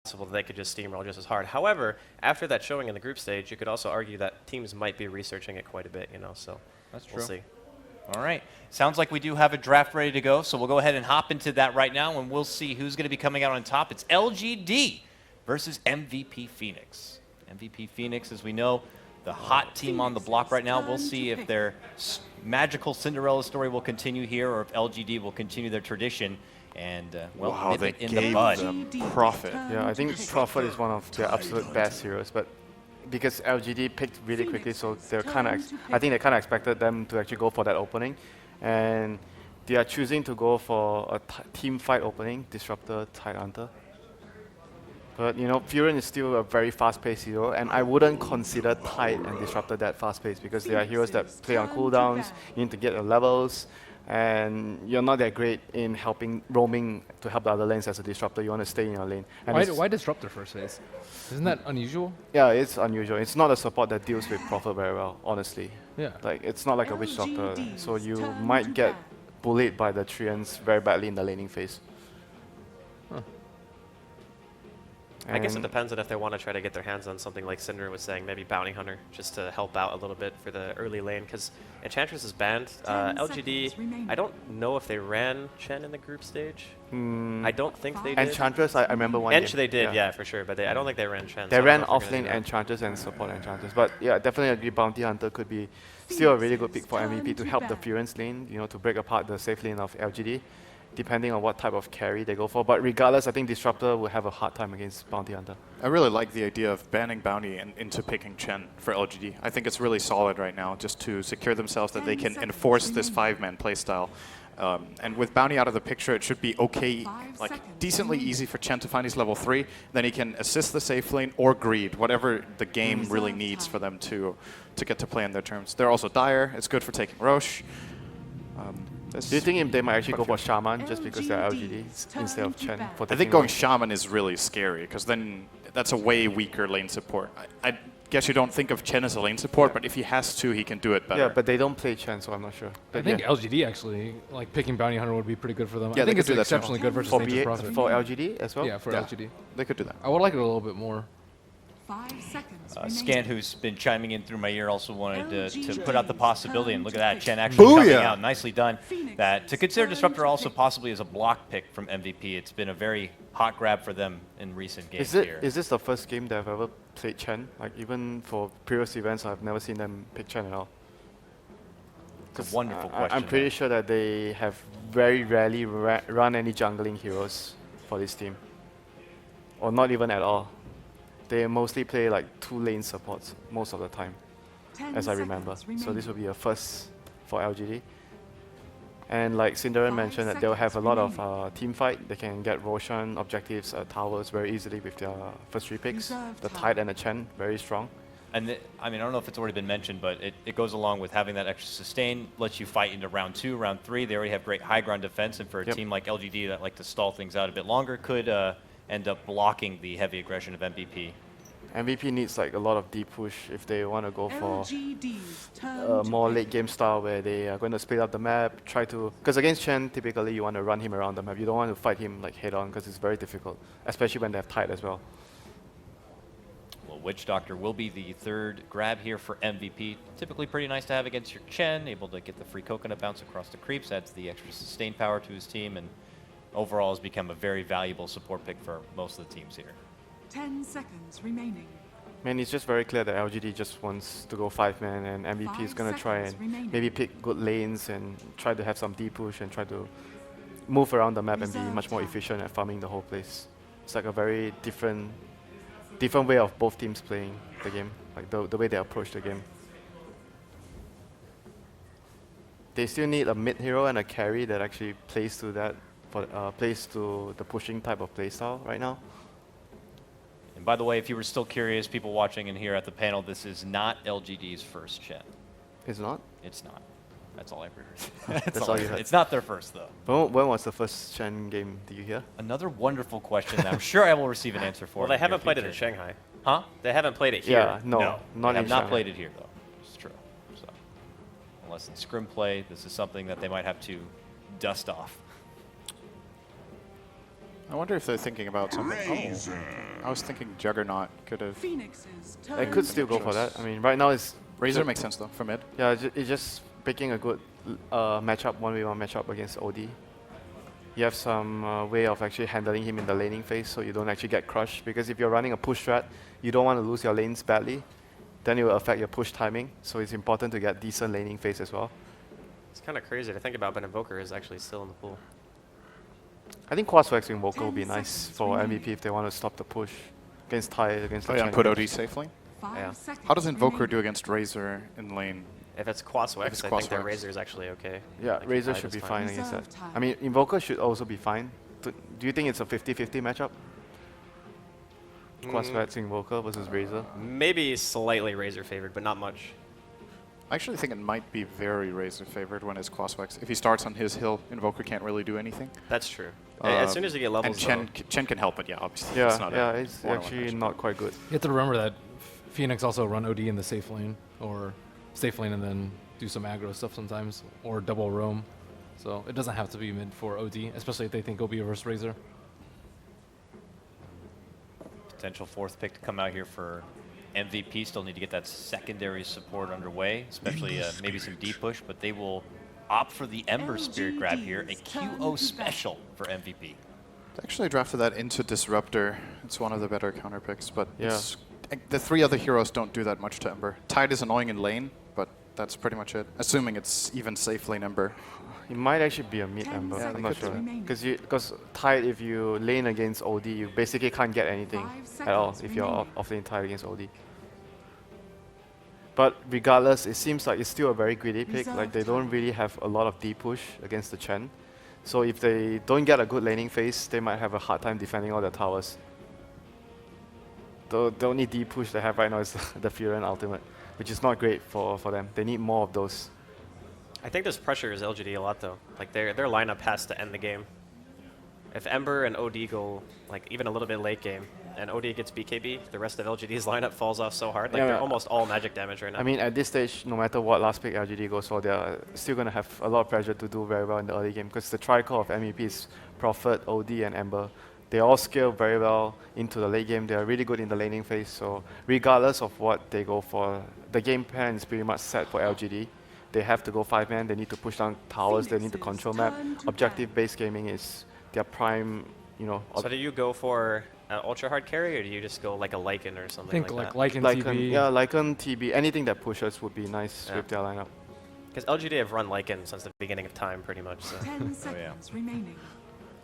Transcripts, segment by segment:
possible that they could just steamroll just as hard. However, after that showing in the group stage, you could also argue that teams might be researching it quite a bit, so that's true. We'll see. All right. Sounds like we do have a draft ready to go, so we'll go ahead and hop into that right now, and we'll see who's going to be coming out on top. It's LGD versus MVP Phoenix. MVP Phoenix, as we know, the hot team on the block right now. We'll see if their magical Cinderella story will continue here or if LGD will continue their tradition. And, well, wow, nip they it in gave the bud. them Prophet. Yeah, I think Prophet is one of their absolute best heroes, but because LGD picked really quickly, so they're I think they kind of expected them to actually go for that opening, and they are choosing to go for a team fight opening, Disruptor, Tidehunter. But Furin is still a very fast-paced hero, and I wouldn't consider Tide and Disruptor that fast-paced because they are heroes that play on cooldowns. You need to get your levels, and you're not that great in roaming to help the other lanes as a Disruptor. You want to stay in your lane. And why Disruptor first phase? Isn't that unusual? Yeah, it's unusual. It's not a support that deals with Prophet very well, honestly. Yeah. Like, it's not like a Witch Doctor, so you might get bullied by the Treants very badly in the laning phase. Huh. I guess it depends on if they want to try to get their hands on something like Cinder was saying, maybe Bounty Hunter, just to help out a little bit for the early lane, because Enchantress is banned. LGD, I don't know if they ran Chen in the group stage. I don't think they did. Enchantress, I remember one game. They did, yeah, for sure, but I don't think they ran Chen. They ran off-lane Enchantress and support Enchantress, but yeah, definitely agree Bounty Hunter could be still a really good pick for MVP to help the Furiance lane, to break apart the safe lane of LGD, depending on what type of carry they go for. But regardless, I think Disruptor will have a hard time against Bounty Hunter. I really like the idea of banning Bounty and into picking Chen for LGD. I think it's really solid right now just to secure themselves that they can enforce this 5-man playstyle. And with Bounty out of the picture, it should be okay, like decently easy for Chen to find his level 3. Then he can assist the safe lane or greed, whatever the game really needs for them to get to play on their terms. They're also Dire. It's good for taking Roche. Do you think they might actually go for Shaman just because they're LGD instead of Chen? I think going Shaman is really scary because then that's a way weaker lane support. I guess you don't think of Chen as a lane support, but if he has to, he can do it better. Yeah, but they don't play Chen, so I'm not sure. But I think LGD actually, like picking Bounty Hunter would be pretty good for them. Yeah, I think it's do that exceptionally good versus Nature's Prophet. For LGD as well? Yeah, for LGD. They could do that. I would like it a little bit more. 5 seconds. Scant, who's been chiming in through my ear, also wanted to put out the possibility, and look at that, Chen actually coming out. Nicely done. That to consider Disruptor also possibly as a block pick from MVP. It's been a very hot grab for them in recent games here. Is this the first game that I've ever played Chen? Like, even for previous events, I've never seen them pick Chen at all. It's a wonderful question. I'm pretty sure that they have very rarely run any jungling heroes for this team. Or not even at all. They mostly play like 2 lane supports most of the time, as I remember. So this will be a first for LGD. And like Cinderella mentioned, that they'll have a lot of team fight. They can get Roshan, objectives, towers very easily with their first 3 picks. The Tide and the Chen, very strong. And I don't know if it's already been mentioned, but it goes along with having that extra sustain, lets you fight into round 2, round 3. They already have great high ground defense, and for a team like LGD that like to stall things out a bit longer, could end up blocking the heavy aggression of MVP. MVP needs like a lot of deep push if they want to go for a more late game style where they are going to split up the map, try to... Because against Chen, typically you want to run him around the map. You don't want to fight him like head on because it's very difficult, especially when they have Tide as well. Well, Witch Doctor will be the 3rd grab here for MVP. Typically pretty nice to have against your Chen, able to get the free coconut bounce across the creeps, adds the extra sustain power to his team, and overall has become a very valuable support pick for most of the teams here. 10 seconds remaining. Man, it's just very clear that LGD just wants to go 5-man, and MVP is going to try and maybe pick good lanes and try to have some deep push and try to move around the map and be much more efficient at farming the whole place. It's like a very different way of both teams playing the game, like the way they approach the game. They still need a mid hero and a carry that actually plays to that, plays to the pushing type of playstyle right now. And by the way, if you were still curious, people watching in here at the panel, this is not LGD's first Chen. It's not? It's not. That's all I've heard. That's all you heard. It's not their first, though. When was the first Chen game? Did you hear? Another wonderful question that I'm sure I will receive an answer for. Well, they haven't played it in Shanghai. Huh? They haven't played it here. Yeah, no, not they have in not Shanghai. played it here, though. It's true. So, unless in scrim play, this is something that they might have to dust off. I wonder if they're thinking about something. Oh, I was thinking Juggernaut could have. Phoenix's turn. I could still go for that. I mean, right now it's Razor makes sense though for mid. yeah, it's just picking a good matchup, 1v1 matchup against OD. You have some way of actually handling him in the laning phase, so you don't actually get crushed. Because if you're running a push strat, you don't want to lose your lanes badly. Then it will affect your push timing. So it's important to get decent laning phase as well. It's kind of crazy to think about, but Invoker is actually still in the pool. I think Quaswax Invoker would be 10 nice seconds for remaining. MVP if they want to stop the push against Tide, against Oh the yeah, Chen put heroes. OD safely. 5 Yeah. seconds How does Invoker remaining. do against Razor in lane? If it's Quaswex, it's I think that Quaswex. Razor is actually okay. Yeah, Like, Razor Tide should is be fine fine. against that. Reserve time. I mean, Invoker should also be fine. Do you think it's a 50-50 matchup? Quaswax Invoker versus Razor? Maybe slightly Razor favored, but not much. I actually think it might be very Razor favored when it's Quaswex. If he starts on his hill, Invoker can't really do anything. That's true. As soon as you get levels, And though, Chen can help it, yeah, obviously. Yeah, it's not yeah, a it's one-on-one actually matchup. not quite good. You have to remember that Phoenix also run OD in the safe lane, or safe lane and then do some aggro stuff sometimes, or double roam. So it doesn't have to be mid for OD, especially if they think OB versus Razor. Potential fourth pick to come out here for MVP. Still need to get that secondary support underway, especially maybe some deep push, but they will opt for the Ember Spirit grab here, a QO special for MVP. I actually drafted that into Disruptor. It's one of the better counter picks, but Yeah. it's, the three other heroes don't do that much to Ember. Tide is annoying in lane, but that's pretty much it. Assuming it's even safe lane Ember. It might actually be a mid 10 Ember, I'm seconds not sure. remaining. Because Tide, if you lane against OD, you basically can't get anything 5 at all seconds if you're remaining. off lane Tide against OD. But regardless, it seems like it's still a very greedy pick. Like they don't really have a lot of deep push against the Chen. So if they don't get a good laning phase, they might have a hard time defending all their towers. The only deep push they have right now is the Furion ultimate, which is not great for them. They need more of those. I think this pressures LGD a lot though. Like their lineup has to end the game. If Ember and OD go like even a little bit late game, and OD gets BKB, the rest of LGD's lineup falls off so hard. Like Yeah, they're yeah. almost all magic damage right now. I mean, at this stage, no matter what last pick LGD goes for, they're still going to have a lot of pressure to do very well in the early game because the tricore of MVP is Prophet, OD, and Ember. They all scale very well into the late game. They are really good in the laning phase. So regardless of what they go for, the game plan is pretty much set for LGD. They have to go 5-man. They need to push down towers. They need to Phoenix's control map. turn to Objective-based gaming is their prime, you know. so do you go for an ultra hard carry, or do you just go like a Lycan or I something think like like that? Lycan Lycan, TB. yeah, Lycan, TB, anything that pushes would be nice Yeah. with their lineup. Because LGD have run Lycan since the beginning of time, pretty much. So. 10 seconds remaining.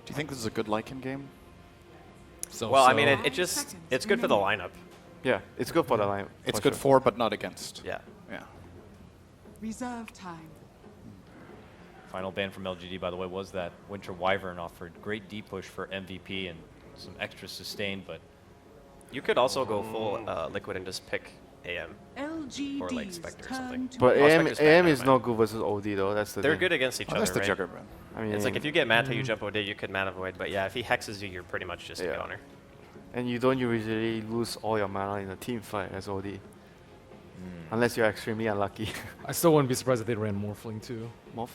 Do you think this is a good Lycan game? So, Well, I so mean, Five it just seconds it's good for the remaining. lineup. Yeah, it's good for the lineup. It's for good sure. for, but not against. Yeah. Yeah. Reserve time. Final ban from LGD, by the way, was that Winter Wyvern offered great deep push for MVP and some extra sustain, but You could also go full liquid and just pick AM. LGD's Or like Spectre or something. turn to But Oh, AM, Spectre's bad, AM never is mind. not good versus OD though. That's the They're thing. good against each Oh, other, that's the right? Juggernaut. I mean, It's like if you get Manta, you jump OD, you could Mana Void. But yeah, if he hexes you, you're pretty much just Yeah. a counter. and you don't usually lose all your mana in a team fight as OD, unless you're extremely unlucky. I still wouldn't be surprised if they ran Morphling too, Morph,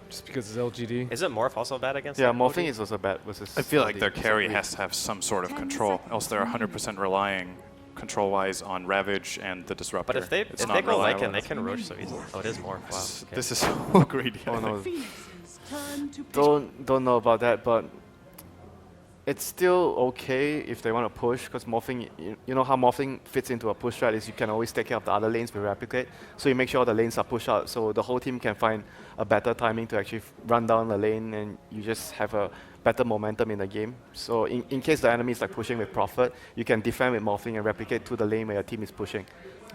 just because it's LGD. Isn't Morph also bad against yeah, like, morphing OD? is also bad versus. I feel like OD. their It's carry weak. has to have some sort of 10 control, seconds else they're 100% relying control-wise on Ravage and the Disruptor. But if they It's if not they go reliable Lycan, they enough. can rush so easily. Oh, it is Morph. Wow. Okay. This is so greedy. Oh no, Phoenix's turn to pick. don't know about that, but it's still okay if they want to push because morphing. You know how morphing fits into a push strat is you can always take care of the other lanes with replicate, so you make sure the lanes are pushed out, so the whole team can find a better timing to actually run down the lane, and you just have a better momentum in the game. So in case the enemy is like pushing with Prophet, you can defend with morphing and replicate to the lane where your team is pushing.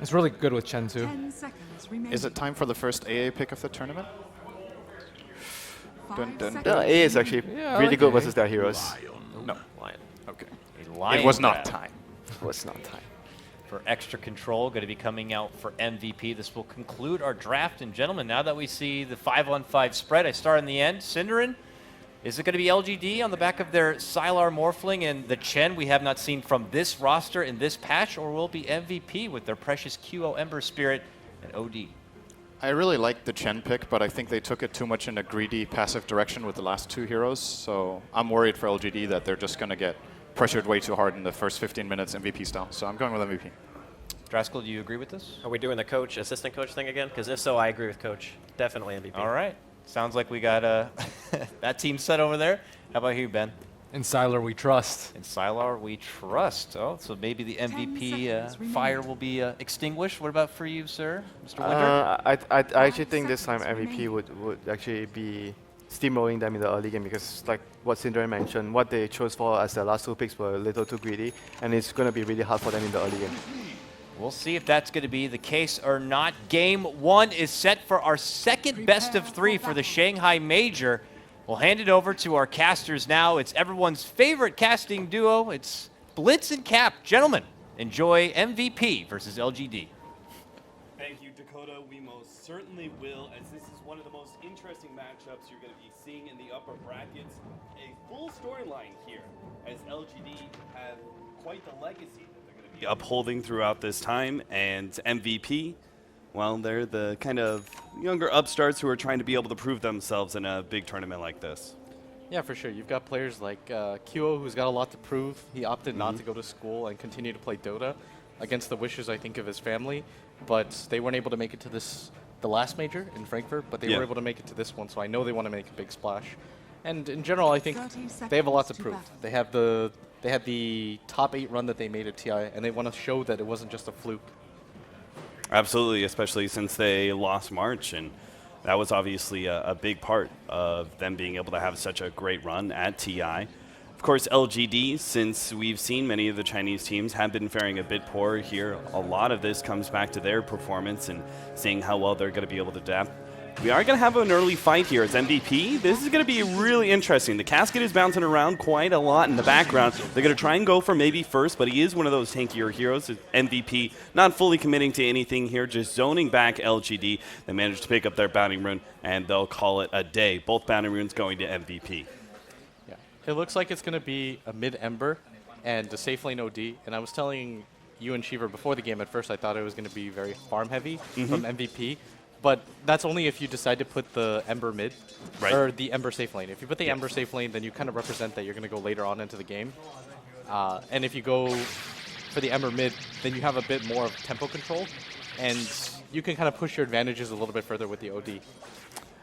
It's really good with Chen too. 10 seconds remaining. Is it time for the first AA pick of the tournament? 5 dun, dun, seconds dun. A is actually Yeah, really good okay. versus their heroes. No. Lion. Okay. a lion It was not grab time. Well, it's not time. for extra control going to be coming out for MVP. This will conclude our draft. And gentlemen, now that we see the 5-on-5 spread, I start in the end. Cinderin, is it going to be LGD on the back of their Sylar Morphling and the Chen we have not seen from this roster in this patch, or will it be MVP with their precious QO Ember Spirit and OD? I really like the Chen pick, but I think they took it too much in a greedy, passive direction with the last 2 heroes. So I'm worried for LGD that they're just going to get pressured way too hard in the first 15 minutes MVP style. So I'm going with MVP. Draskell, do you agree with this? Are we doing the coach, assistant coach thing again? Because if so, I agree with coach. Definitely MVP. All right. Sounds like we got that team set over there. How about you, Ben? In Sylar, we trust. In Sylar, we trust. Oh, so maybe the 10 MVP seconds fire remaining. will be extinguished. What about for you, sir? Mr. Winter? I actually think this time 5 seconds MVP remaining. would actually be steamrolling them in the early game because, like what Syndra mentioned, what they chose for as their last 2 picks were a little too greedy, and it's going to be really hard for them in the early game. We'll see if that's going to be the case or not. Game 1 is set for our second best of 3 for the Shanghai Major. We'll hand it over to our casters now. It's everyone's favorite casting duo. It's Blitz and Cap. Gentlemen, enjoy MVP versus LGD. Thank you, Dakota. We most certainly will, as this is one of the most interesting matchups you're going to be seeing in the upper brackets. A full storyline here, as LGD have quite the legacy that they're going to be upholding throughout this time, and MVP, well, they're the kind of younger upstarts who are trying to be able to prove themselves in a big tournament like this. Yeah, for sure. You've got players like Kyo, who's got a lot to prove. He opted not to go to school and continue to play Dota against the wishes, I think, of his family. But they weren't able to make it to the last major in Frankfurt, but they were able to make it to this one, so I know they want to make a big splash. And in general, I think 30 they have a lot to seconds to prove. battle. They had the top 8 run that they made at TI, and they want to show that it wasn't just a fluke. Absolutely, especially since they lost March, and that was obviously a big part of them being able to have such a great run at TI. Of course, LGD, since we've seen many of the Chinese teams have been faring a bit poor here, a lot of this comes back to their performance and seeing how well they're going to be able to adapt. We are going to have an early fight here as MVP. This is going to be really interesting. The casket is bouncing around quite a lot in the background. They're going to try and go for maybe first, but he is one of those tankier heroes. MVP not fully committing to anything here, just zoning back LGD. They managed to pick up their bounty rune, and they'll call it a day. Both bounty runes going to MVP. Yeah, it looks like it's going to be a mid-Ember and a safe lane OD. And I was telling you and Shiver before the game, at first I thought it was going to be very farm-heavy from MVP. But that's only if you decide to put the Ember mid, or the Ember safe lane. If you put the Ember safe lane, then you kind of represent that you're going to go later on into the game. And if you go for the Ember mid, then you have a bit more of tempo control, and you can kind of push your advantages a little bit further with the OD.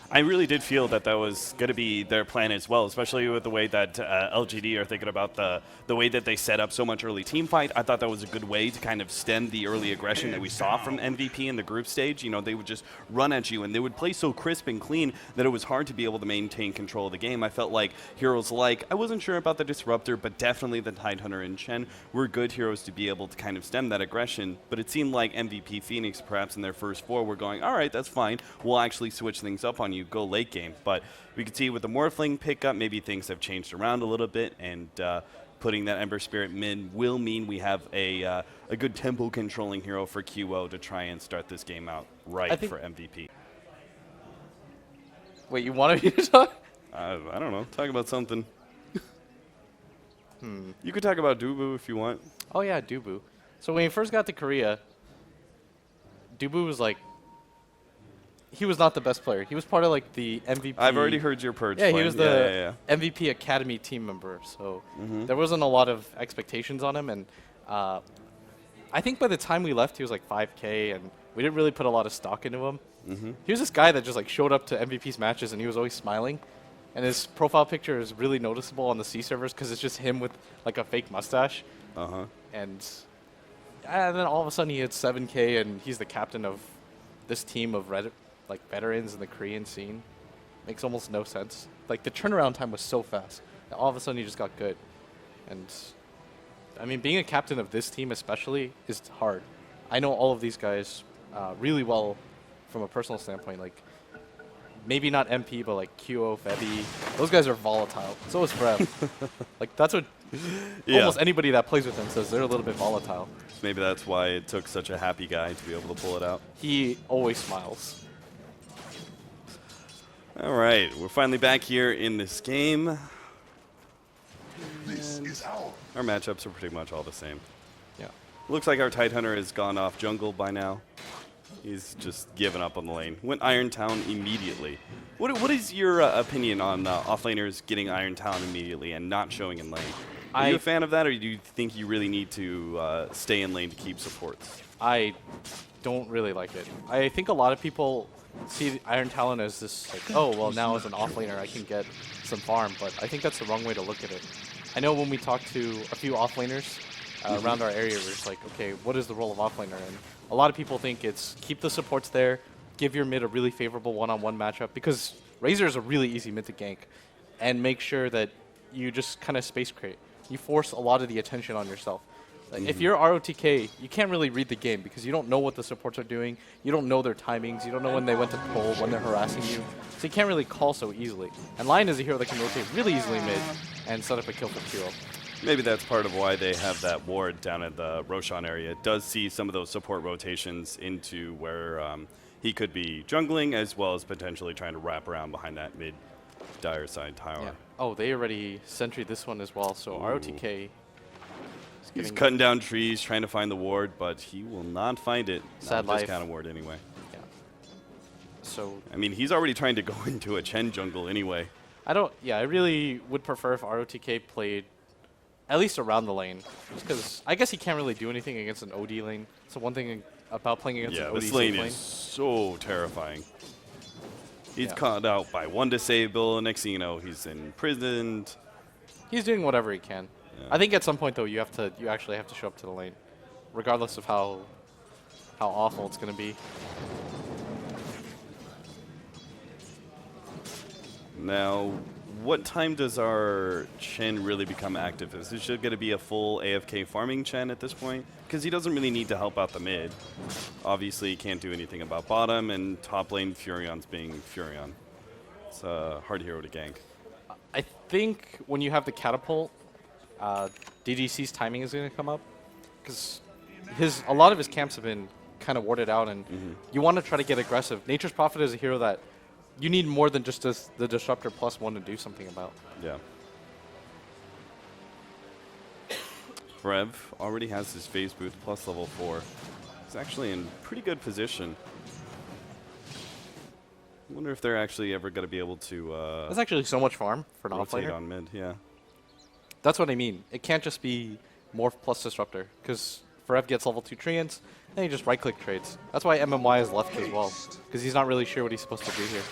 I really did feel that that was going to be their plan as well, especially with the way that LGD are thinking about the way that they set up so much early team fight. I thought that was a good way to kind of stem the early aggression that we saw from MVP in the group stage. You know, they would just run at you, and they would play so crisp and clean that it was hard to be able to maintain control of the game. I felt like heroes like, I wasn't sure about the Disruptor, but definitely the Tidehunter and Chen were good heroes to be able to kind of stem that aggression. But it seemed like MVP Phoenix, perhaps in their first 4, were going, all right, that's fine. We'll actually switch things up on you, go late game. But we could see with the Morphling pickup, maybe things have changed around a little bit, and putting that Ember Spirit mid will mean we have a good tempo controlling hero for QO to try and start this game out right for MVP. Wait, you wanted me to talk? I don't know. Talk about something. You could talk about Dubu if you want. Oh yeah, Dubu. So when he first got to Korea, Dubu was like, he was not the best player. He was part of like the MVP. I've already heard your purge. Yeah, plan. he was the MVP Academy team member. So there wasn't a lot of expectations on him, and I think by the time we left, he was like 5K, and we didn't really put a lot of stock into him. He was this guy that just like showed up to MVP's matches, and he was always smiling. And his profile picture is really noticeable on the C servers because it's just him with like a fake mustache. And then all of a sudden he hits 7K, and he's the captain of this team of veterans in the Korean scene. Makes almost no sense. Like the turnaround time was so fast. All of a sudden he just got good. And I mean, being a captain of this team especially is hard. I know all of these guys really well from a personal standpoint. Like maybe not MP, but like QO, Febby. Those guys are volatile. So is Frev. Like that's what almost anybody that plays with them says. They're a little bit volatile. Maybe that's why it took such a happy guy to be able to pull it out. He always smiles. All right, we're finally back here in this game. Our matchups are pretty much all the same. Yeah. Looks like our Tidehunter has gone off jungle by now. He's just given up on the lane. Went Iron Town immediately. What is your opinion on offlaners getting Iron Town immediately and not showing in lane? Are you a fan of that, or do you think you really need to stay in lane to keep supports? I don't really like it. I think a lot of people see the Iron Talon as this, like, oh, well, now as an offlaner, I can get some farm, but I think that's the wrong way to look at it. I know when we talk to a few offlaners around our area, we're just like, okay, what is the role of offlaner? And a lot of people think it's keep the supports there, give your mid a really favorable one-on-one matchup, because Razor is a really easy mid to gank, and make sure that you just kind of space create. You force a lot of the attention on yourself. Like, if you're ROTK, you can't really read the game because you don't know what the supports are doing. You don't know their timings. You don't know when they went to pull, when they're harassing you. So you can't really call so easily. And Lion is a hero that can rotate really easily mid and set up a kill for Q. Maybe that's part of why they have that ward down at the Roshan area. It does see some of those support rotations into where he could be jungling, as well as potentially trying to wrap around behind that mid dire side tower. Yeah. Oh, they already sentryed this one as well, so Ooh. ROTK... He's cutting down trees, trying to find the ward, but he will not find it. Sad Not life. this kind of ward anyway. Yeah. So... I mean, he's already trying to go into a Chen jungle anyway. I really would prefer if ROTK played at least around the lane. Just because I guess he can't really do anything against an OD lane. So one thing about playing against an OD this lane safe is so terrifying. He's Yeah. caught out by one disable, next thing you know, he's imprisoned. He's doing whatever he can. Yeah. I think at some point though you actually have to show up to the lane, regardless of how awful it's gonna be. Now, what time does our Chen really become active? Is this going to be a full AFK farming Chen at this point? Because he doesn't really need to help out the mid. Obviously, he can't do anything about bottom, and top lane Furion's being Furion. It's a hard hero to gank. I think when you have the catapult, DDC's timing is going to come up, because a lot of his camps have been kind of warded out, and you want to try to get aggressive. Nature's Prophet is a hero that you need more than just the Disruptor +1 to do something about. Yeah. Frev already has his phase boost plus level 4. He's actually in pretty good position. I wonder if they're actually ever going to be able to That's actually so much farm for an rotate offlaner. on mid. Yeah. That's what I mean. It can't just be Morph plus Disruptor, because Frev gets level 2 Treants, and he just right-click trades. That's why MMY is left as well, because he's not really sure what he's supposed to do here.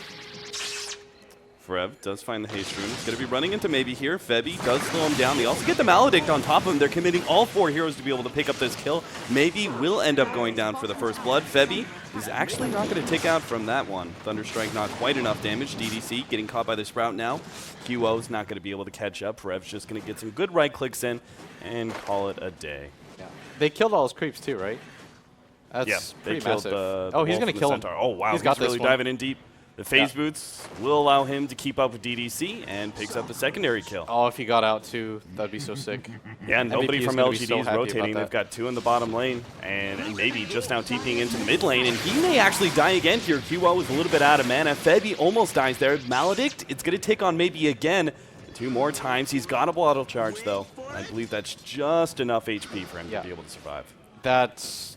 Frev does find the haste rune. He's going to be running into maybe here. Febby does slow him down. They also get the Maledict on top of him. They're committing all 4 heroes to be able to pick up this kill. Maybe will end up going down for the first blood. Febby is actually not going to take out from that one. Thunderstrike not quite enough damage. DDC getting caught by the Sprout now. QO's not going to be able to catch up. Frev's just going to get some good right clicks in and call it a day. Yeah. They killed all his creeps too, right? That's Yeah, they pretty killed massive. the Oh, he's wolf going to and the kill him. centaur. Oh, wow. He's got this really one. diving in deep. The phase Yeah. boots will allow him to keep up with DDC and picks up the secondary kill. Oh, if he got out too, that'd be so sick. Yeah, nobody MVP is from gonna be LGD so is happy rotating. about They've that. got 2 in the bottom lane, and maybe just now TPing into the mid lane, and he may actually die again here. QO is a little bit out of mana. Febby almost dies there. Maledict, it's going to take on maybe again 2 more times. He's got a bottle charge, though. I believe that's just enough HP for him to be able to survive. That's...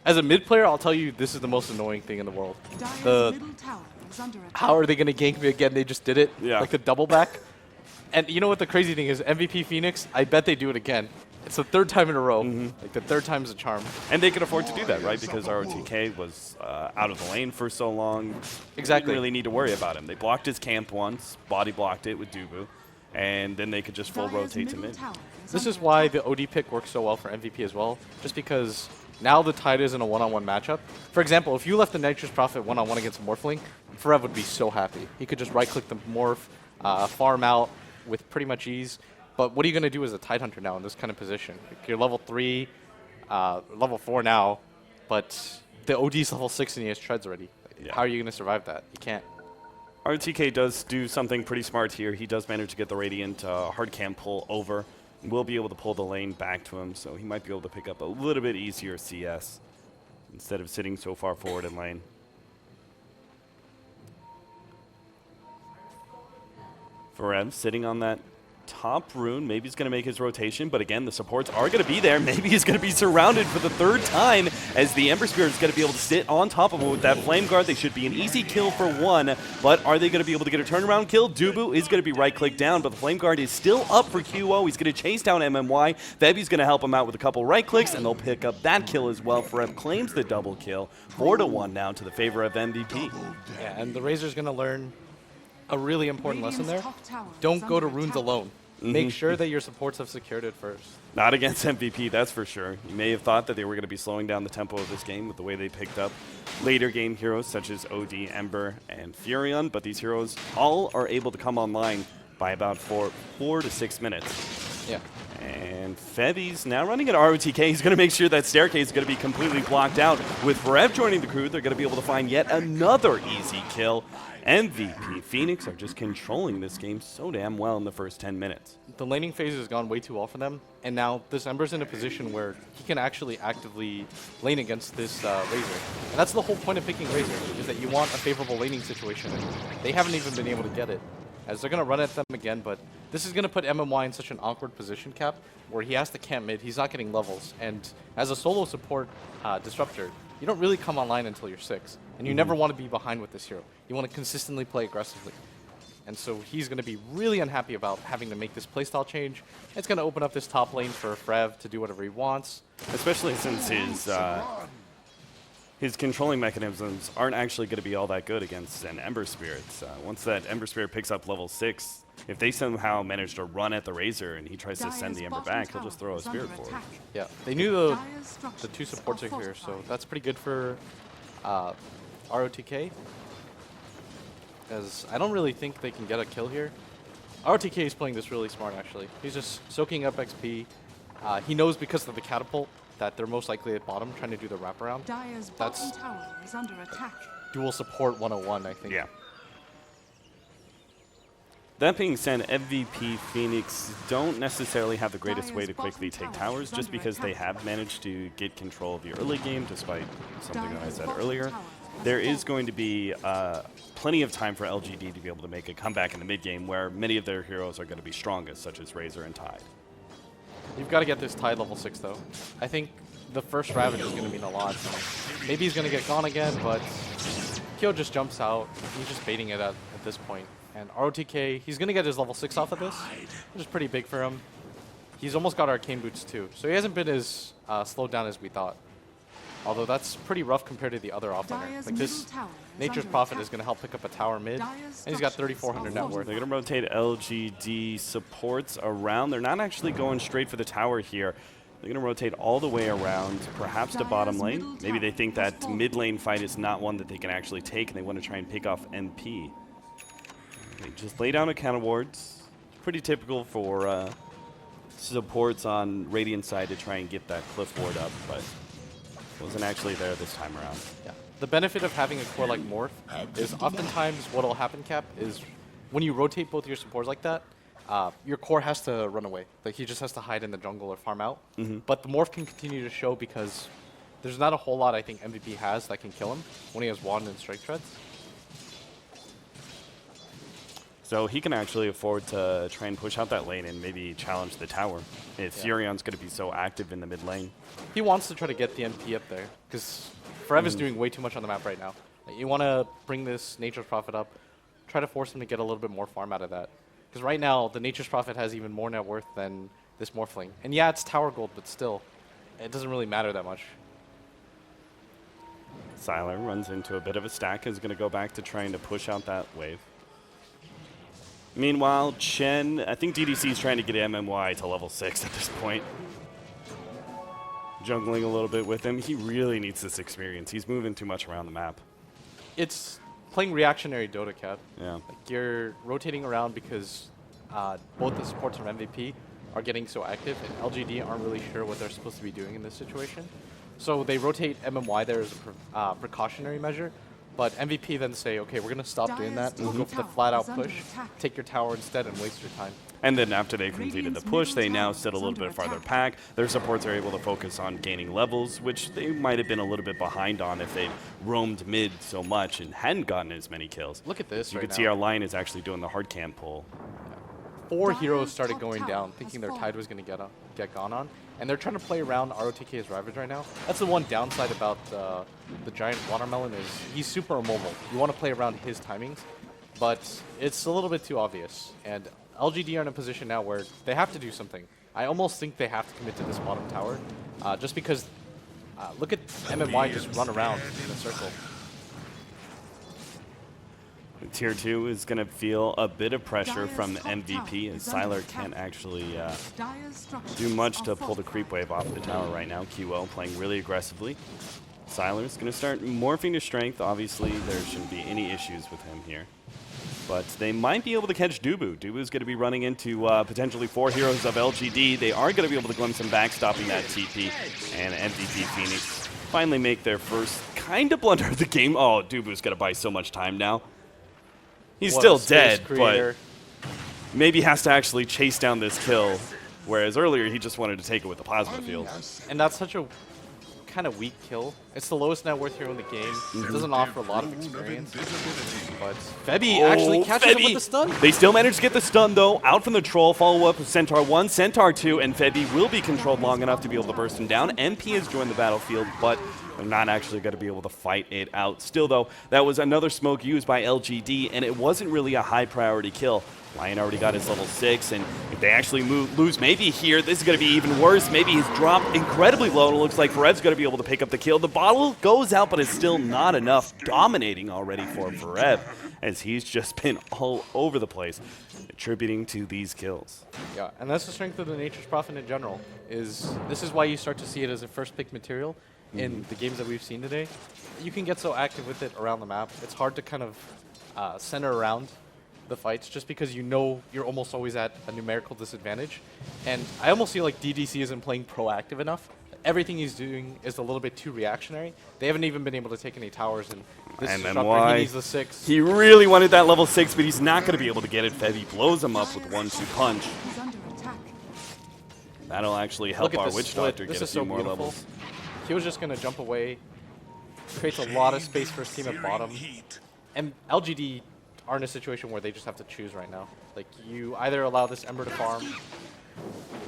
As a mid player, I'll tell you, this is the most annoying thing in the world. Dire's The middle tower is under attack. how are they going to gank me again? They just did it. Yeah. Like the double back. And you know what the crazy thing is? MVP Phoenix, I bet they do it again. It's the 3rd time in a row. Like the 3rd time's a charm. And they can afford to do that, right? Because ROTK was out of the lane for so long. Exactly. They didn't really need to worry about him. They blocked his camp once, body blocked it with Dubu, and then they could just full Dire's rotate to middle mid. tower This under is why attack. the OD pick works so well for MVP as well. Just because now the tide is in a one-on-one matchup. For example, if you left the Nitrous Prophet one-on-one against Morphling, Forev would be so happy. He could just right-click the Morph, farm out with pretty much ease. But what are you going to do as a Tide Hunter now in this kind of position? Like, you're level 3, level 4 now, but the OD's level 6 and he has treads already. Yeah. How are you going to survive that? You can't. RTK does do something pretty smart here. He does manage to get the Radiant hard cam pull over. Will be able to pull the lane back to him, so he might be able to pick up a little bit easier CS instead of sitting so far forward in lane. Forev sitting on that top rune. Maybe he's going to make his rotation, but again, the supports are going to be there. Maybe he's going to be surrounded for the third time as the Ember Spirit is going to be able to sit on top of him with that Flame Guard. They should be an easy kill for one, but are they going to be able to get a turnaround kill? Dubu is going to be right-click down, but the Flame Guard is still up for QO. He's going to chase down MMY. Febi's going to help him out with a couple right-clicks, and they'll pick up that kill as well. Frev claims the double kill. 4-1 now to the favor of MVP. Yeah, and the Razor's going to learn a really important lesson there. Top tower Don't is go to under runes attack. alone. Make sure that your supports have secured it first. Not against MVP, that's for sure. You may have thought that they were going to be slowing down the tempo of this game with the way they picked up later game heroes such as OD, Ember, and Furion, but these heroes all are able to come online by about 4 to 6 minutes. Yeah. And Febi's now running an ROTK. He's going to make sure that staircase is going to be completely blocked out. With Rev joining the crew, they're going to be able to find yet another easy kill. MVP Phoenix are just controlling this game so damn well in the first 10 minutes. The laning phase has gone way too well for them, and now this Ember's in a position where he can actually actively lane against this Razor. And that's the whole point of picking Razor, is that you want a favorable laning situation, and they haven't even been able to get it. As they're going to run at them again, but this is going to put MMY in such an awkward position, Cap, where he has to camp mid, he's not getting levels, and as a solo support disruptor, you don't really come online until you're 6, and you never want to be behind with this hero. You want to consistently play aggressively. And so he's going to be really unhappy about having to make this playstyle change. It's going to open up this top lane for Frev to do whatever he wants. Especially since his controlling mechanisms aren't actually going to be all that good against an Ember Spirit. Once that Ember Spirit picks up level 6, if they somehow manage to run at the Razor and he tries to send the Ember back, he'll just throw a Spirit forward. Yeah, they knew the two supports are here, so that's pretty good for ROTK. As I don't really think they can get a kill here. ROTK is playing this really smart, actually. He's just soaking up XP. He knows because of the catapult that they're most likely at bottom trying to do the wraparound. Dire's That's bottom tower is under attack. dual support 101, I think. Yeah. That being said, MVP Phoenix don't necessarily have the greatest way to quickly take towers just because they have managed to get control of the early game despite something that I said earlier. There is going to be plenty of time for LGD to be able to make a comeback in the mid game where many of their heroes are going to be strongest, such as Razor and Tide. You've got to get this Tide level 6, though. I think the first Ravage is going to mean a lot. Maybe he's going to get gone again, but Kyo just jumps out. He's just baiting it at this point. And ROTK, he's going to get his level 6 off of this, which is pretty big for him. He's almost got Arcane Boots, too. So he hasn't been as slowed down as we thought. Although that's pretty rough compared to the other offlaner. Like this Nature's Prophet is going to help pick up a tower mid, and he's got 3,400 net worth. They're going to rotate LGD supports around. They're not actually going straight for the tower here. They're going to rotate all the way around, perhaps to bottom lane. Maybe they think that mid lane fight is not one that they can actually take, and they want to try and pick off MP. They just lay down a counter wards. Pretty typical for supports on Radiant side to try and get that cliff ward up, but wasn't actually there this time around. Yeah. The benefit of having a core like Morph is oftentimes what will happen, Cap, is when you rotate both your supports like that, your core has to run away. Like he just has to hide in the jungle or farm out. But the Morph can continue to show because there's not a whole lot I think MVP has that can kill him when he has Wand and Strike Treads. So he can actually afford to try and push out that lane and maybe challenge the tower if Furion's going to be so active in the mid lane. He wants to try to get the NP up there because Forev is doing way too much on the map right now. Like, you want to bring this Nature's Prophet up, try to force him to get a little bit more farm out of that. Because right now, the Nature's Prophet has even more net worth than this Morphling. And yeah, it's tower gold, but still, it doesn't really matter that much. Sylar runs into a bit of a stack, is going to go back to trying to push out that wave. Meanwhile, Chen, I think DDC is trying to get MMY to level 6 at this point. Jungling a little bit with him. He really needs this experience. He's moving too much around the map. It's playing reactionary Dota, Cap. Yeah. Like you're rotating around because both the supports from MVP are getting so active, and LGD aren't really sure what they're supposed to be doing in this situation. So they rotate MMY there as a precautionary measure. But MVP then say, okay, we're going to stop doing that. We'll go for the flat-out push, take your tower instead, and waste your time. And then after they completed the push, they now sit a little bit farther back. Their supports are able to focus on gaining levels, which they might have been a little bit behind on if they roamed mid so much and hadn't gotten as many kills. Look at this You right can see our line is actually doing the hard camp pull. 4 heroes started going down, thinking their tide was going to get gone on, and they're trying to play around ROTK's Ravage right now. That's the one downside about the giant watermelon is he's super immobile. You want to play around his timings, but it's a little bit too obvious. And LGD are in a position now where they have to do something. I almost think they have to commit to this bottom tower, just because look at MMY just run around in a circle. Tier 2 is going to feel a bit of pressure from the MVP, as Sylar can't actually do much to pull the creep wave off the tower right now. QO playing really aggressively. Sylar's going to start morphing to strength. Obviously, there shouldn't be any issues with him here. But they might be able to catch Dubu. Dubu's going to be running into potentially 4 heroes of LGD. They are going to be able to glimpse him back, stopping that TP. And MVP Phoenix finally make their first kind of blunder of the game. Oh, Dubu's going to buy so much time now. He's What still a space dead, creator. but maybe has to actually chase down this kill, whereas earlier he just wanted to take it with the plasma field. And that's such a kind of weak kill. It's the lowest net worth hero in the game. It doesn't offer a lot of experience. But Febby actually catches him with the stun. They still managed to get the stun, though. Out from the troll, follow up with Centaur 1, Centaur 2, and Febby will be controlled long enough to be able to burst him down. MP has joined the battlefield, but they're not actually going to be able to fight it out. Still, though, that was another smoke used by LGD, and it wasn't really a high priority kill. Lion already got his level 6, and if they actually lose maybe here, this is going to be even worse. Maybe he's dropped incredibly low, and it looks like Farev's going to be able to pick up the kill. The bottle goes out, but it's still not enough, dominating already for Farev, as he's just been all over the place, attributing to these kills. Yeah, and that's the strength of the Nature's Prophet in general. This is why you start to see it as a first pick material in the games that we've seen today. You can get so active with it around the map. It's hard to kind of center around the fights just because you know you're almost always at a numerical disadvantage. And I almost feel like DDC isn't playing proactive enough. Everything he's doing is a little bit too reactionary. They haven't even been able to take any towers, and this And then disruptor, why? he needs the 6. He really wanted that level 6, but he's not going to be able to get it. Febby blows him up with 1-2 punch. He's under attack. That'll actually help Look at our this Witch split. Doctor This get a is few so more beautiful. levels. He was just going to jump away. Creates a lot of space for his team at bottom. And LGD are in a situation where they just have to choose right now. Like, you either allow this Ember to farm,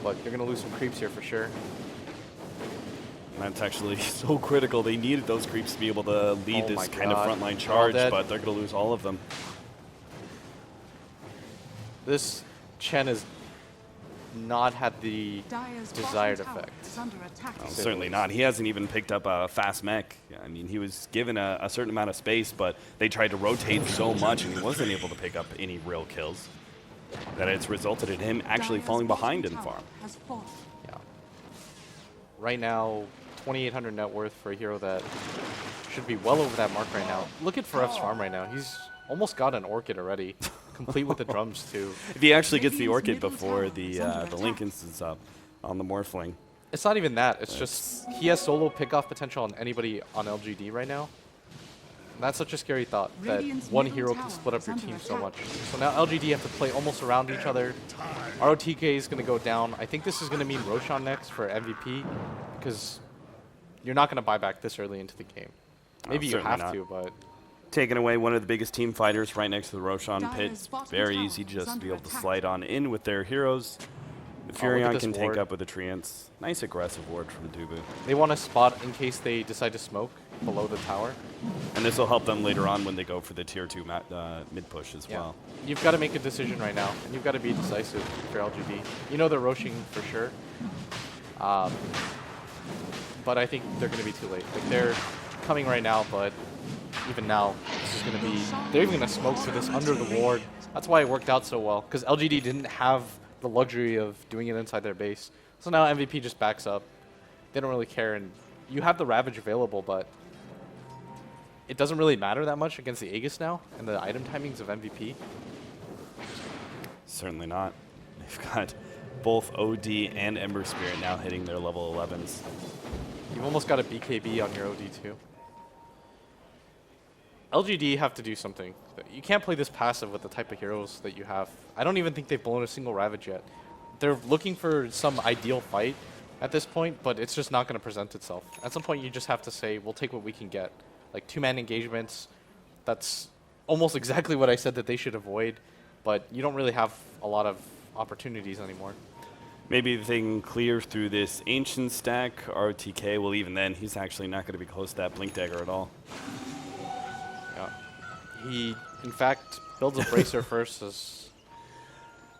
but you're going to lose some creeps here for sure. That's actually so critical. They needed those creeps to be able to lead Oh my this kind of God. frontline They're all charge, dead. but they're going to lose all of them. This Chen has not had the Dire's desired bottom tower effect. is under attack. Well, certainly not. He hasn't even picked up a fast mech. I mean, he was given a certain amount of space, but they tried to rotate so much, and he wasn't able to pick up any real kills, that it's resulted in him actually Dire's falling bottom behind in tower farm. has fallen. Yeah. Right now, 2,800 net worth for a hero that should be well over that mark right now. Look at Farev's farm right now. He's almost got an Orchid already, complete with the drums too. If he actually gets the Radiant's Orchid middle before tower the is under the attack. Link instance up on the Morphling. It's not even that. It's just he has solo pickoff potential on anybody on LGD right now. And that's such a scary thought that Radiant's one middle hero can tower split up is your under team so attack. much. So now LGD have to play almost around each other. ROTK is going to go down. I think this is going to mean Roshan next for MVP because you're not going to buy back this early into the game. Maybe you certainly have not. to, but Taking away one of the biggest team fighters right next to the Roshan Dire's pit. It's bottom very tower easy is just to under be able to attack. slide on in with their heroes. The Oh, look at Furion this can ward. take up with the Treants. Nice aggressive ward from Dubu. they want to spot in case they decide to smoke below the tower. And this will help them later on when they go for the tier 2 mid push as well. You've got to make a decision right now, and you've got to be decisive for LGD. You know they're rushing for sure, but I think they're going to be too late. Like they're coming right now, but even now, this is going to be. They're even going to smoke for this under the ward. That's why it worked out so well, because LGD didn't have the luxury of doing it inside their base. So now MVP just backs up. They don't really care, and you have the Ravage available, but it doesn't really matter that much against the Aegis now and the item timings of MVP. Certainly not. They've got both OD and Ember Spirit now hitting their level 11s. You've almost got a BKB on your OD too. LGD have to do something. You can't play this passive with the type of heroes that you have. I don't even think they've blown a single Ravage yet. They're looking for some ideal fight at this point, but it's just not going to present itself. At some point, you just have to say, we'll take what we can get. Like 2-man engagements, that's almost exactly what I said that they should avoid, but you don't really have a lot of opportunities anymore. Maybe if they can clear through this ancient stack, ROTK, well, even then, he's actually not going to be close to that Blink Dagger at all. Yeah. He, in fact, builds a Bracer first as...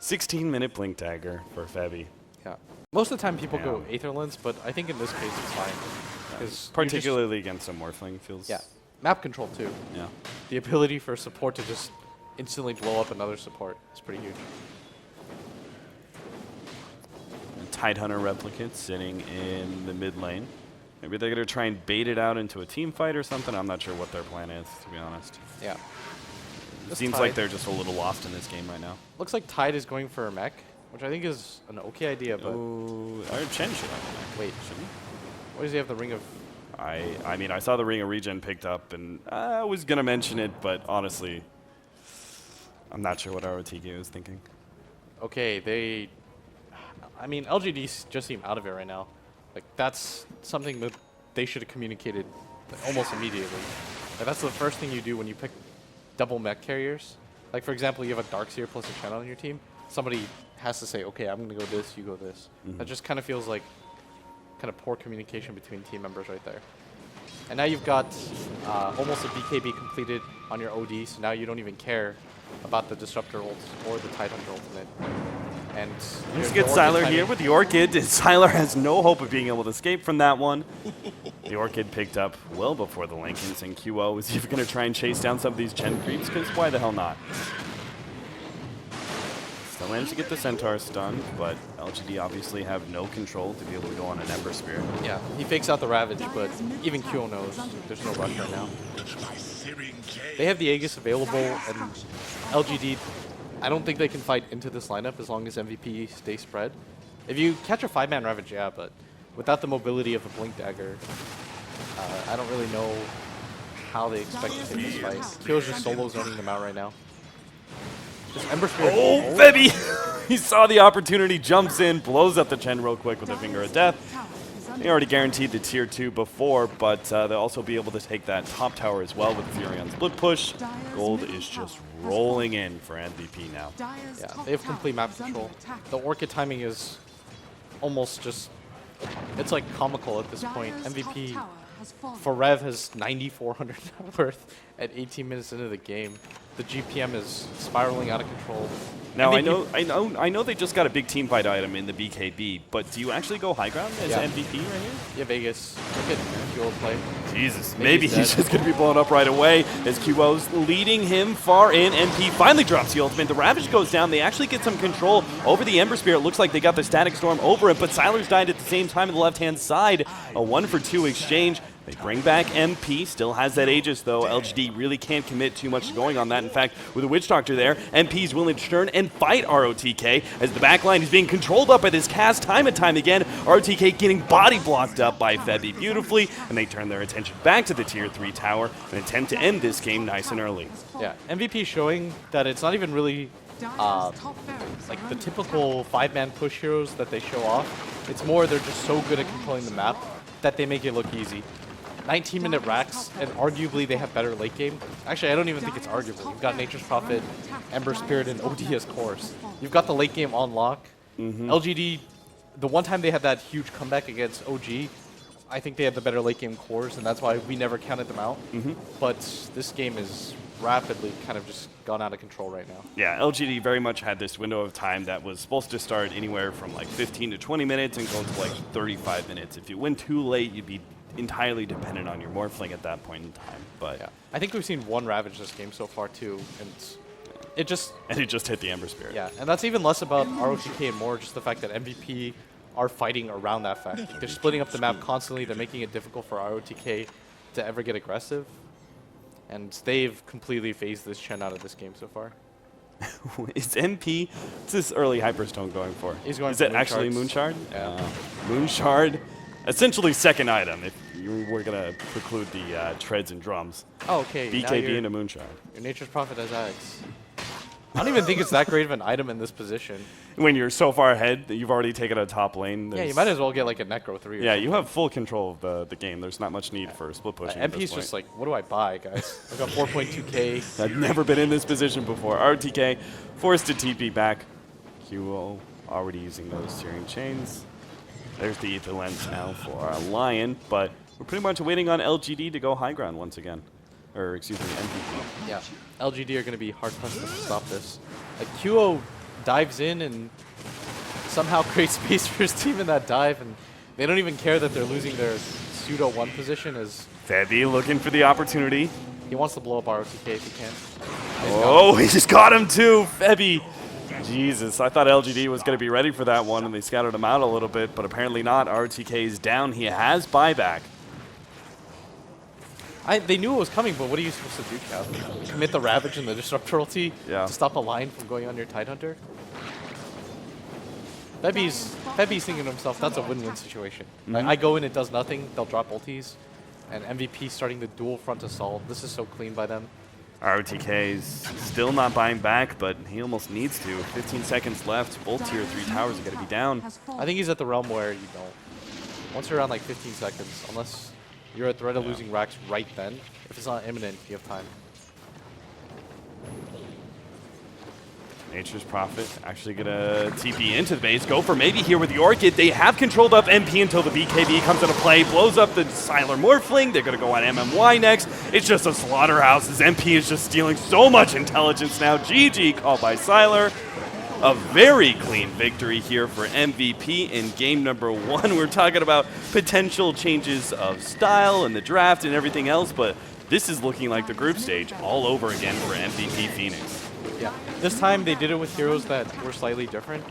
16-minute Blink Dagger for Febby. Yeah. Most of the time people go Damn. Aetherlands, but I think in this case it's fine. 'Cause Particularly against a Morphling feels... yeah. Map control too. Yeah. The ability for support to just instantly blow up another support is pretty huge. Tidehunter replicant sitting in the mid lane. Maybe they're going to try and bait it out into a team fight or something. I'm not sure what their plan is, to be honest. Yeah. It This seems like Tide- they're just a little lost in this game right now. Looks like Tide is going for a mech, which I think is an okay idea, but Oh, or Chen should have wait, shouldn't he? why does he have the Ring of... I mean, I saw the Ring of Regen picked up, and I was going to mention it, but honestly, I'm not sure what ROTK was thinking. Okay, they... I mean, LGD just seem out of it right now. Like, that's something that they should have communicated like, almost immediately. Like, that's the first thing you do when you pick double mech carriers. Like, for example, you have a Darkseer plus a Chen on your team. Somebody has to say, okay, I'm going to go this, you go this. That just kind of feels like kind of poor communication between team members right there. And now you've got almost a BKB completed on your OD, so now you don't even care about the Disruptor ult or the Tidehunter ultimate. And Let's get Siler here with the Orchid. Siler has no hope of being able to escape from that one. The Orchid picked up well before the Lincolns, and QO is even going to try and chase down some of these Chen creeps, because why the hell not? Still managed to get the Centaur stunned, but LGD obviously have no control to be able to go on an Ember Spear. Yeah, he fakes out the Ravage, but even QO knows there's no rush right now. They have the Aegis available, and LGD, I don't think they can fight into this lineup as long as MVP stays spread. If you catch a 5-man Ravage, yeah, but without the mobility of a Blink Dagger, I don't really know how they expect to take this fight. QO's just solo zoning them out right now. This Ember Spear. Oh, Febby! He saw the opportunity, jumps in, blows up the Chen real quick with a Finger of Death. They already guaranteed the tier 2 before, but they'll also be able to take that top tower as well with the Furion split push. Gold is just rolling in for MVP now. Yeah, they have complete map control. The Orchid timing is almost just, it's like comical at this point. MVP for Rev has 9,400 net worth at 18 minutes into the game. The GPM is spiraling out of control. Now MVP I know they just got a big team fight item in the BKB, but do you actually go high ground as Yeah. MVP right here? Yeah, Vegas. Look at QO play. Jesus, Maybe maybe he's he's dead. just going to be blown up right away as QO's leading him far in. MP finally drops the ultimate. The Ravage goes down. They actually get some control over the Ember Spear. It looks like they got the Static Storm over it, but Siler's died at the same time on the left-hand side. A 1-for-2 exchange. They bring back MP, still has that Aegis though. LGD really can't commit too much to going on that. In fact, with a Witch Doctor there, MP's willing to turn and fight ROTK as the backline is being controlled up by this cast time and time again. ROTK getting body blocked up by Febby beautifully, and they turn their attention back to the tier 3 tower and attempt to end this game nice and early. Yeah, MVP showing that it's not even really like the typical 5-man push heroes that they show off. It's more they're just so good at controlling the map that they make it look easy. 19-minute racks, and arguably they have better late game. Actually, I don't even think it's arguable. You've got Nature's Prophet, Ember Spirit, and OD as cores. You've got the late game on lock. LGD, the one time they had that huge comeback against OG, I think they had the better late game cores, and that's why we never counted them out. But this game is rapidly kind of just gone out of control right now. Yeah, LGD very much had this window of time that was supposed to start anywhere from like 15 to 20 minutes and go to like 35 minutes. If you went too late, you'd be entirely dependent on your Morphling at that point in time. But Yeah, I think we've seen one Ravage this game so far too, and it just and it just hit the Ember Spirit. yeah, and that's even less about ROTK and more just the fact that MVP are fighting around that fact. They're splitting up the map constantly. They're making it difficult for ROTK to ever get aggressive, and they've completely phased this Chen out of this game so far. Is MP, what's this early Hyperstone going for? He's going Is for it actually Moonshard. Moonshard? Yeah. Moonshard, essentially second item if you were going to preclude the treads and drums. Oh, okay. now BKB into Moonshard. your Nature's Prophet has Axe. I don't even think it's that great of an item in this position. When you're so far ahead that you've already taken a top lane. Yeah, you there's- might as well get like a Necro 3 or Yeah, something. you have full control of the game. There's not much need for split pushing. at this MP's point. just like, what do I buy, guys? I've got 4.2k. I've never been in this position before. RTK forced to TP back. QO already using those steering chains. There's the ether lens now for our Lion, but we're pretty much waiting on LGD to go high ground once again. Or, excuse me, MVP. Yeah. LGD are going to be hard pressed to stop this. Like, QO dives in and somehow creates space for his team in that dive, and they don't even care that they're losing their pseudo 1 position as Febby looking for the opportunity. he wants to blow up ROTK if he can. Oh, he just got him too, Febby. Jesus, I thought LGD was going to be ready for that one, and they scattered him out a little bit, but apparently not. RTK is down. He has buyback. They knew it was coming, but what are you supposed to do, Cav? Commit the Ravage and the Disruptor ulti Yeah. to stop a line from going on your Tidehunter? Febby's thinking to himself, that's a win-win situation. Like, I go in, it does nothing, they'll drop ultis, and MVP starting the dual front assault. This is so clean by them. ROTK is still not buying back, but he almost needs to. 15 seconds left. Both tier 3 towers are going to be down. I think he's at the realm where you don't. Once you're around like 15 seconds, unless you're at threat of losing racks right then, if it's not imminent, you have time. Nature's Prophet actually going to TP into the base. Go for maybe here with the Orchid. They have controlled up MP until the BKB comes into play. Blows up the Siler Morphling. They're going to go on MMY next. It's just a slaughterhouse as MP is just stealing so much intelligence now. GG called by Siler. A very clean victory here for MVP in game number 1. We're talking about potential changes of style and the draft and everything else, but this is looking like the group stage all over again for MVP Phoenix. Yeah. This time they did it with heroes that were slightly different.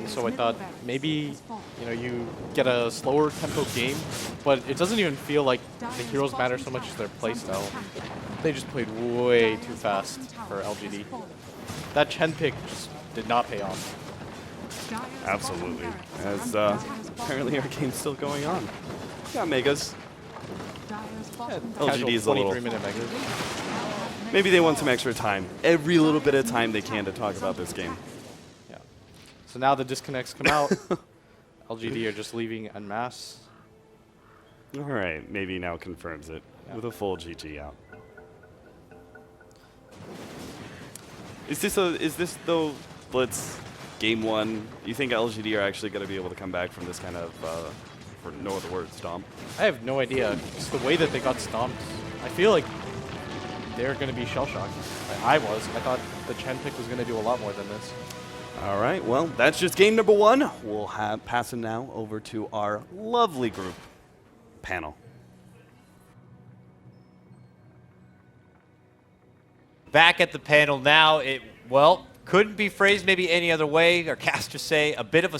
So I thought maybe, you know, you get a slower tempo game, but it doesn't even feel like the heroes matter so much as their playstyle. They just played way too fast for LGD. That Chen pick just did not pay off. Absolutely. As apparently our game's still going on. Got Megas. LGD is a little. 23-minute Megas. Maybe they want some extra time. Every little bit of time they can to talk about this game. Yeah. So now the disconnects come out. LGD are just leaving en masse. All right, maybe now confirms it with a full GG out. Is this though Blitz game 1? You think LGD are actually going to be able to come back from this kind of, for no other word, stomp? I have no idea. It's the way that they got stomped. I feel like they're going to be shell-shocked. I was. I thought the Chen pick was going to do a lot more than this. All right, well, that's just game number 1. We'll pass him now over to our lovely group panel. Back at the panel now. It, well, couldn't be phrased maybe any other way, or cast just say, a bit of a